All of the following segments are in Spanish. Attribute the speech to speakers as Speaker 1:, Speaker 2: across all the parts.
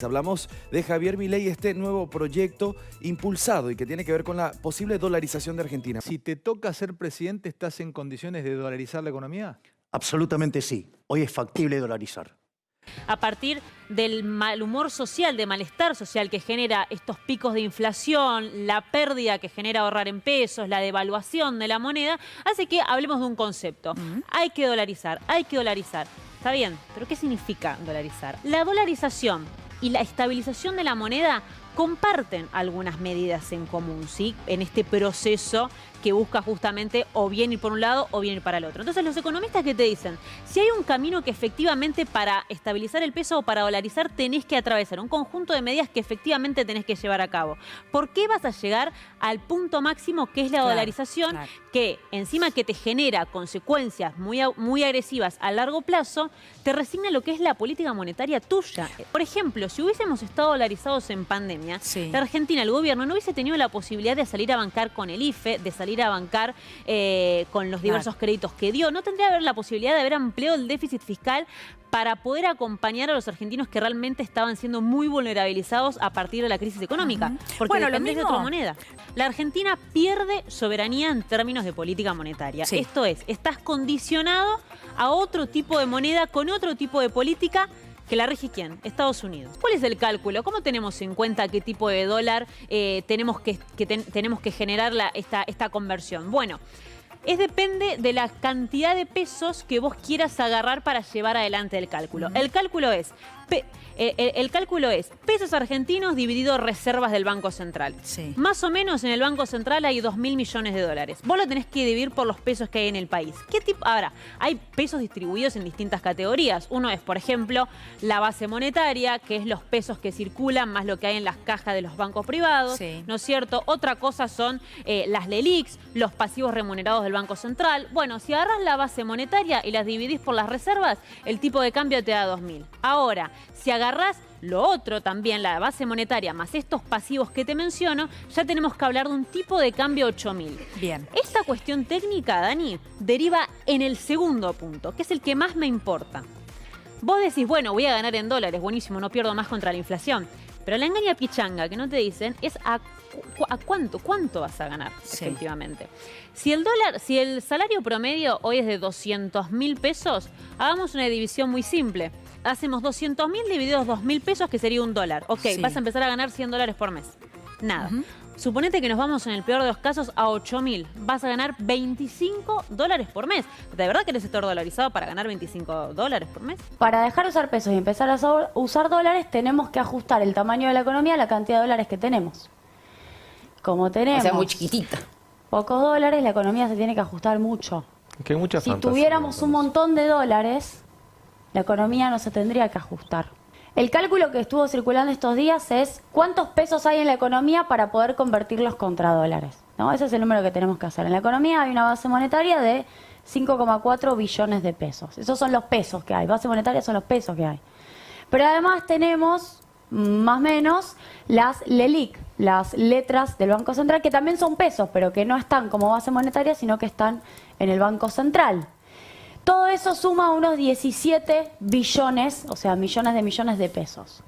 Speaker 1: Hablamos de Javier Milei, este nuevo proyecto impulsado y que tiene que ver con la posible dolarización de Argentina.
Speaker 2: Si te toca ser presidente, ¿estás en condiciones de dolarizar la economía?
Speaker 3: Absolutamente sí. Hoy es factible dolarizar.
Speaker 4: A partir del mal humor social, de malestar social que genera estos picos de inflación, la pérdida que genera ahorrar en pesos, la devaluación de la moneda, hace que hablemos de un concepto. Hay que dolarizar, hay que dolarizar. Está bien, pero ¿qué significa dolarizar? La dolarización y la estabilización de la moneda comparten algunas medidas en común, ¿sí? En este proceso que busca justamente o bien ir por un lado o bien ir para el otro. Entonces los economistas que te dicen, si hay un camino que efectivamente para estabilizar el peso o para dolarizar tenés que atravesar un conjunto de medidas que efectivamente tenés que llevar a cabo. ¿Por qué vas a llegar al punto máximo que es la dolarización? Que encima que te genera consecuencias muy agresivas a largo plazo, te resigna lo que es la política monetaria tuya. Por ejemplo, si hubiésemos estado dolarizados en pandemia, la Argentina, el gobierno, no hubiese tenido la posibilidad de salir a bancar con el IFE, de salir a bancar con los diversos créditos que dio. No tendría la posibilidad de haber ampliado el déficit fiscal para poder acompañar a los argentinos que realmente estaban siendo muy vulnerabilizados a partir de la crisis económica. Porque dependés de otra moneda. La Argentina pierde soberanía en términos de política monetaria. Esto es, estás condicionado a otro tipo de moneda con otro tipo de política que la rige ¿quién? Estados Unidos. ¿Cuál es el cálculo? ¿Cómo tenemos en cuenta qué tipo de dólar tenemos que generar esta conversión? Bueno, depende de la cantidad de pesos que vos quieras agarrar para llevar adelante el cálculo. El cálculo es pesos argentinos dividido reservas del Banco Central. Más o menos en el Banco Central hay 2.000 millones de dólares. Vos lo tenés que dividir por los pesos que hay en el país. ¿Qué tipo? Ahora, hay pesos distribuidos en distintas categorías. Uno es, por ejemplo, la base monetaria, que es los pesos que circulan más lo que hay en las cajas de los bancos privados, ¿no es cierto? Otra cosa son las LELIQs, los pasivos remunerados del Banco Central. Bueno, si agarras la base monetaria y las dividís por las reservas, el tipo de cambio te da 2.000. Ahora, si agarrás lo otro también, la base monetaria, más estos pasivos que te menciono, ya tenemos que hablar de un tipo de cambio 8.000.
Speaker 5: Bien.
Speaker 4: Esta cuestión técnica, Dani, deriva en el segundo punto, que es el que más me importa. Vos decís, bueno, voy a ganar en dólares, buenísimo, no pierdo más contra la inflación. Pero la engaña pichanga que no te dicen es a cuánto vas a ganar, efectivamente. Si el salario promedio hoy es de 200.000 pesos, hagamos una división muy simple. Hacemos 200.000 divididos 2.000 pesos, que sería $1. Ok, vas a empezar a ganar $100 por mes. Nada. Suponete que nos vamos en el peor de los casos a 8.000. Vas a ganar $25 por mes. ¿De verdad querés estar dolarizado para ganar $25 por mes?
Speaker 6: Para dejar de usar pesos y empezar a usar dólares, tenemos que ajustar el tamaño de la economía a la cantidad de dólares que tenemos. Como tenemos...
Speaker 5: O sea, muy chiquitita.
Speaker 6: Pocos dólares, la economía se tiene que ajustar mucho.
Speaker 7: Que hay mucha
Speaker 6: si
Speaker 7: fantasía,
Speaker 6: tuviéramos un montón de dólares, la economía no se tendría que ajustar. El cálculo que estuvo circulando estos días es cuántos pesos hay en la economía para poder convertirlos contra dólares, ¿no? Ese es el número que tenemos que hacer. En la economía hay una base monetaria de 5,4 billones de pesos. Esos son los pesos que hay. Base monetaria son los pesos que hay. Pero además tenemos, más o menos, las LELIQ, las letras del Banco Central, que también son pesos, pero que no están como base monetaria, sino que están en el Banco Central. Todo eso suma unos 17 billones, o sea, millones de pesos.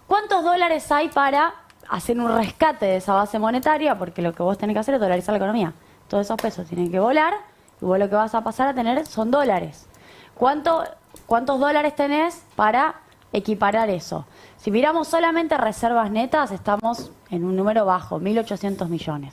Speaker 6: ¿Cuántos dólares hay para hacer un rescate de esa base monetaria? Porque lo que vos tenés que hacer es dolarizar la economía. Todos esos pesos tienen que volar y vos lo que vas a pasar a tener son dólares. ¿Cuántos dólares tenés para equiparar eso? Si miramos solamente reservas netas, estamos en un número bajo, 1.800 millones.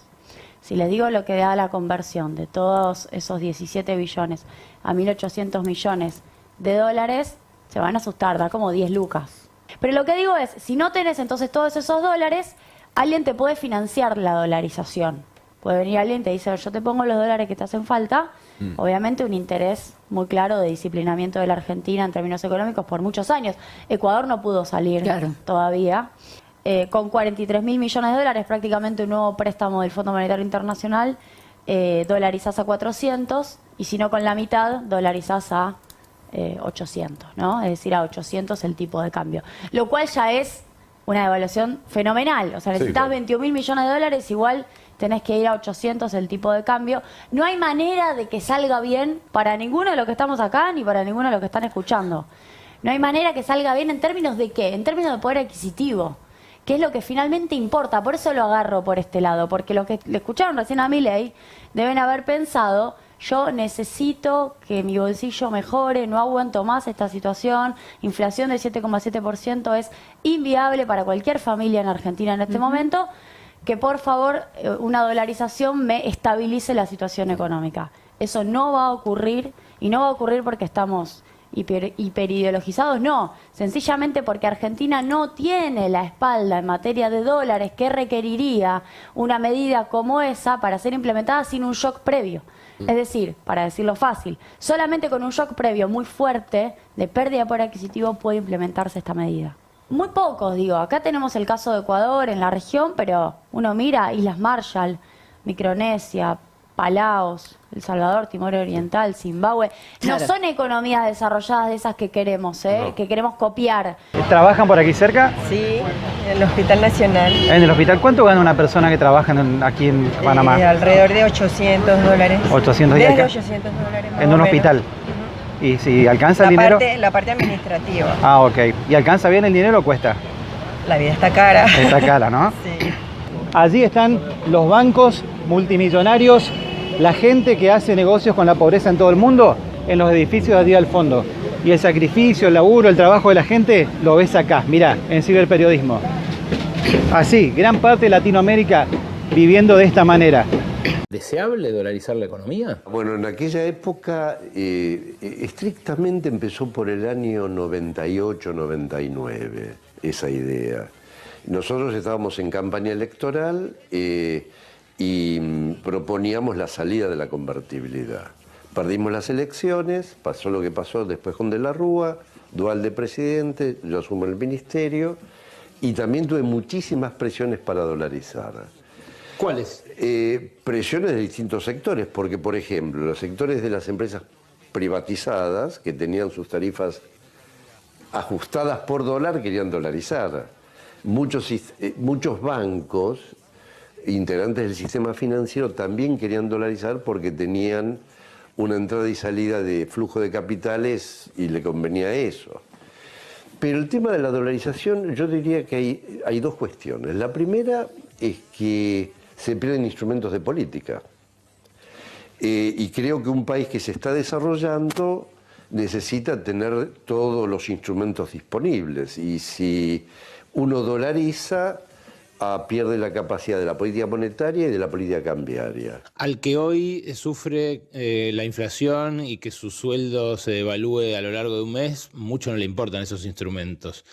Speaker 6: Si les digo lo que da la conversión de todos esos 17 billones a 1.800 millones de dólares, se van a asustar, da como 10 lucas. Pero lo que digo es, si no tenés entonces todos esos dólares, alguien te puede financiar la dolarización. Puede venir alguien y te dice, yo te pongo los dólares que te hacen falta. Obviamente un interés muy claro de disciplinamiento de la Argentina en términos económicos por muchos años. Ecuador no pudo salir todavía. Con 43.000 millones de dólares, prácticamente un nuevo préstamo del Fondo Monetario Internacional, dolarizás a 400, y si no con la mitad, dolarizás a 800, ¿no? Es decir, a 800 el tipo de cambio. Lo cual ya es una devaluación fenomenal. O sea, necesitas 21.000 millones de dólares, igual tenés que ir a 800 el tipo de cambio. No hay manera de que salga bien para ninguno de los que estamos acá, ni para ninguno de los que están escuchando. No hay manera que salga bien en términos de ¿qué? En términos de poder adquisitivo, que es lo que finalmente importa. Por eso lo agarro por este lado, porque lo que le escucharon recién a Milei deben haber pensado: yo necesito que mi bolsillo mejore, no aguanto más esta situación, inflación del 7,7% es inviable para cualquier familia en Argentina en este momento, que por favor una dolarización me estabilice la situación económica. Eso no va a ocurrir, y no va a ocurrir porque estamos hiperideologizados, no, sencillamente porque Argentina no tiene la espalda en materia de dólares que requeriría una medida como esa para ser implementada sin un shock previo. Es decir, para decirlo fácil, solamente con un shock previo muy fuerte de pérdida de poder adquisitivo puede implementarse esta medida. Muy pocos, digo, acá tenemos el caso de Ecuador en la región, pero uno mira Islas Marshall, Micronesia, Palaos, El Salvador, Timor Oriental, Zimbabue.
Speaker 5: Claro.
Speaker 6: No son economías desarrolladas de esas que queremos, que queremos copiar.
Speaker 7: ¿Trabajan por aquí cerca?
Speaker 5: Sí, en el Hospital Nacional.
Speaker 7: En el hospital, ¿cuánto gana una persona que trabaja aquí en Panamá?
Speaker 5: Alrededor de $800.
Speaker 7: 800
Speaker 5: Desde
Speaker 7: acá.
Speaker 5: $800 más
Speaker 7: En
Speaker 5: o
Speaker 7: un
Speaker 5: menos.
Speaker 7: hospital. ¿Y si alcanza el dinero?
Speaker 5: La parte administrativa.
Speaker 7: Ah, ok. ¿Y alcanza bien el dinero o cuesta?
Speaker 5: La vida está cara.
Speaker 7: Está cara, ¿no?
Speaker 5: Sí.
Speaker 7: Allí están los bancos multimillonarios, la gente que hace negocios con la pobreza en todo el mundo, en los edificios de allí al fondo. Y el sacrificio, el laburo, el trabajo de la gente, lo ves acá, mirá, en ciberperiodismo. Así, gran parte de Latinoamérica viviendo de esta manera.
Speaker 8: ¿Deseable dolarizar la economía?
Speaker 9: Bueno, en aquella época estrictamente empezó por el año 98-99 esa idea. Nosotros estábamos en campaña electoral y proponíamos la salida de la convertibilidad. Perdimos las elecciones, pasó lo que pasó después con De la Rúa, Duhalde de presidente, yo asumo el ministerio y también tuve muchísimas presiones para dolarizar.
Speaker 8: ¿Cuáles?
Speaker 9: Presiones de distintos sectores, porque por ejemplo, los sectores de las empresas privatizadas que tenían sus tarifas ajustadas por dólar querían dolarizar. Muchos bancos integrantes del sistema financiero también querían dolarizar porque tenían una entrada y salida de flujo de capitales y le convenía eso. Pero el tema de la dolarización, yo diría que hay dos cuestiones. La primera es que se pierden instrumentos de política. Y creo que un país que se está desarrollando necesita tener todos los instrumentos disponibles. Y si uno dolariza, pierde la capacidad de la política monetaria y de la política cambiaria.
Speaker 10: Al que hoy sufre la inflación y que su sueldo se devalúe a lo largo de un mes, mucho no le importan esos instrumentos.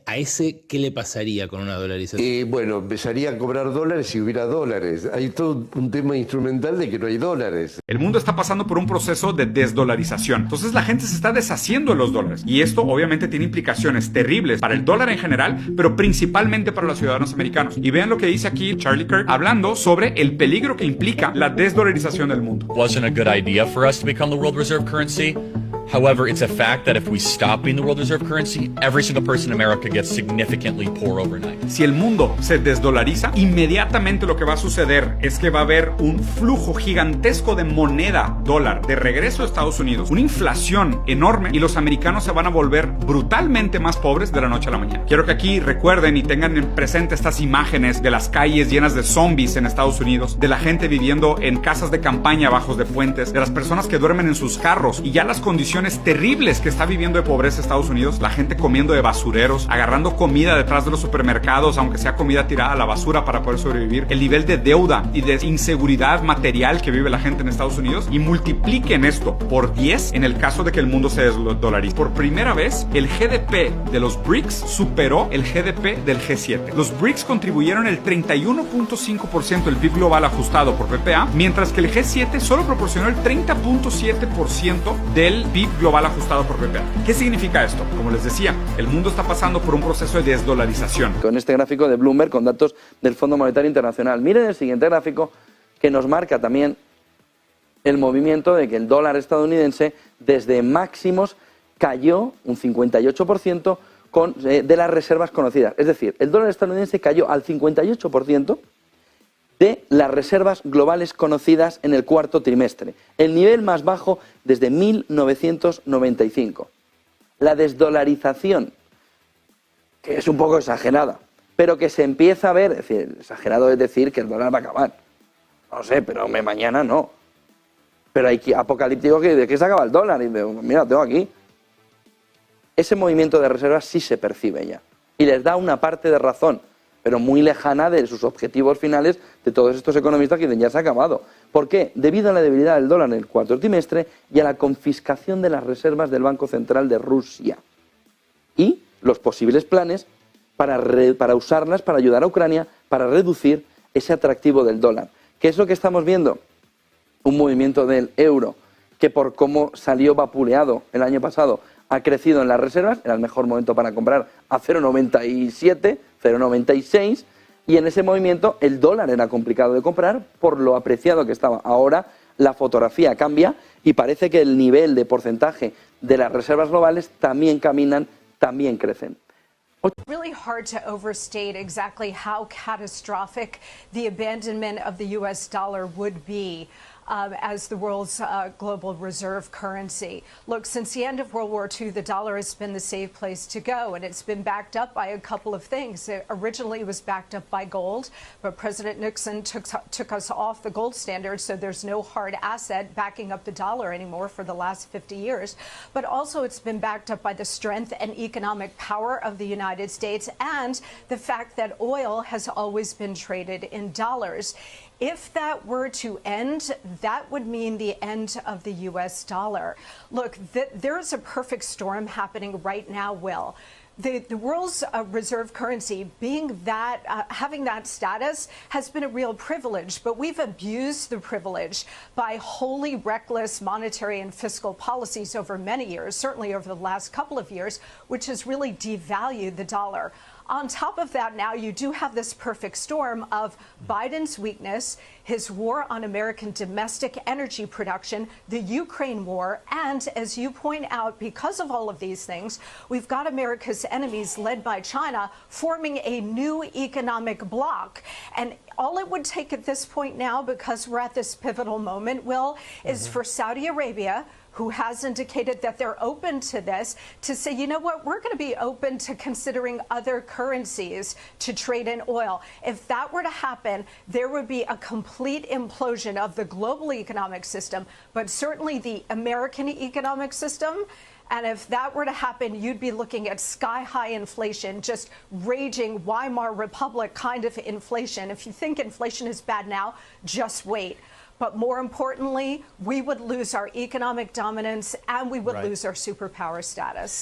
Speaker 10: ¿A ese qué le pasaría con una dolarización?
Speaker 9: Bueno, empezaría a cobrar dólares si hubiera dólares. Hay todo un tema instrumental de que no hay dólares.
Speaker 11: El mundo está pasando por un proceso de desdolarización. Entonces la gente se está deshaciendo de los dólares. Y esto obviamente tiene implicaciones terribles para el dólar en general, pero principalmente para los ciudadanos americanos. Y vean lo que dice aquí Charlie Kirk hablando sobre el peligro que implica la desdolarización del mundo.
Speaker 12: Wasn't a good idea for us to become the world reserve currency. However, it's a fact that if we stop being the world reserve currency, every single person in America gets significantly poor overnight.
Speaker 11: Si el mundo se desdolariza, inmediatamente lo que va a suceder es que va a haber un flujo gigantesco de moneda dólar de regreso a Estados Unidos, una inflación enorme y los americanos se van a volver brutalmente más pobres de la noche a la mañana. Quiero que aquí recuerden y tengan en presente estas imágenes de las calles llenas de zombies en Estados Unidos, de la gente viviendo en casas de campaña bajo de puentes, de las personas que duermen en sus carros y ya las condiciones terribles que está viviendo de pobreza Estados Unidos, la gente comiendo de basureros, agarrando comida detrás de los supermercados, aunque sea comida tirada a la basura para poder sobrevivir, el nivel de deuda y de inseguridad material que vive la gente en Estados Unidos, y multipliquen esto por 10 en el caso de que el mundo se desdolarice. Por primera vez, el GDP de los BRICS superó el GDP del G7. Los BRICS contribuyeron el 31.5% del PIB global ajustado por PPA, mientras que el G7 solo proporcionó el 30.7% del PIB global ajustado por PPA. ¿Qué significa esto? Como les decía, el mundo está pasando por un proceso de desdolarización.
Speaker 13: Con este gráfico de Bloomberg con datos del Fondo Monetario Internacional. Miren el siguiente gráfico que nos marca también el movimiento de que el dólar estadounidense desde máximos cayó un 58% de las reservas conocidas. Es decir, el dólar estadounidense cayó al 58% de las reservas globales conocidas en el cuarto trimestre, el nivel más bajo desde 1995. la desdolarización, que es un poco exagerada, pero que se empieza a ver, es decir, exagerado es decir que el dólar va a acabar. No sé, pero mañana no. Pero hay apocalíptico que de que se acaba el dólar y digo, mira, tengo aquí. Ese movimiento de reservas sí se percibe ya y les da una parte de razón, pero muy lejana de sus objetivos finales de todos estos economistas que dicen ya se ha acabado. ¿Por qué? Debido a la debilidad del dólar en el cuarto trimestre y a la confiscación de las reservas del Banco Central de Rusia y los posibles planes para usarlas para ayudar a Ucrania para reducir ese atractivo del dólar. ¿Qué es lo que estamos viendo? Un movimiento del euro que por cómo salió vapuleado el año pasado ha crecido en las reservas, era el mejor momento para comprar a 0,97, 0,96 y en ese movimiento el dólar era complicado de comprar por lo apreciado que estaba. Ahora la fotografía cambia y parece que el nivel de porcentaje de las reservas globales también caminan, también crecen.
Speaker 14: Really hard to overstate exactly how catastrophic the abandonment of the U.S. dollar would be as the world's global reserve currency. Look, since the end of World War II, the dollar has been the safe place to go, and it's been backed up by a couple of things. It originally was backed up by gold, but President Nixon took us off the gold standard, so there's no hard asset backing up the dollar anymore for the last 50 years. But also it's been backed up by the strength and economic power of the United States and the fact that oil has always been traded in dollars. If that were to end, that would mean the end of the U.S. dollar. Look, there is a perfect storm happening right now, Will. The world's reserve currency being that, having that status has been a real privilege, but we've abused the privilege by wholly reckless monetary and fiscal policies over many years, certainly over the last couple of years, which has really devalued the dollar. On top of that, now you do have this perfect storm of Biden's weakness, his war on American domestic energy production, the Ukraine war, and as you point out, because of all of these things, we've got America's enemies led by China forming a new economic bloc. And all it would take at this point now, because we're at this pivotal moment, Will, is for Saudi Arabia, who has indicated that they're open to this, to say, you know what, we're going to be open to considering other currencies to trade in oil. If that were to happen, there would be a complete implosion of the global economic system, but certainly the American economic system. And if that were to happen, you'd be looking at sky-high inflation, just raging Weimar Republic kind of inflation. If you think inflation is bad now, just wait. But more importantly, we would lose our economic dominance and we would lose our superpower status.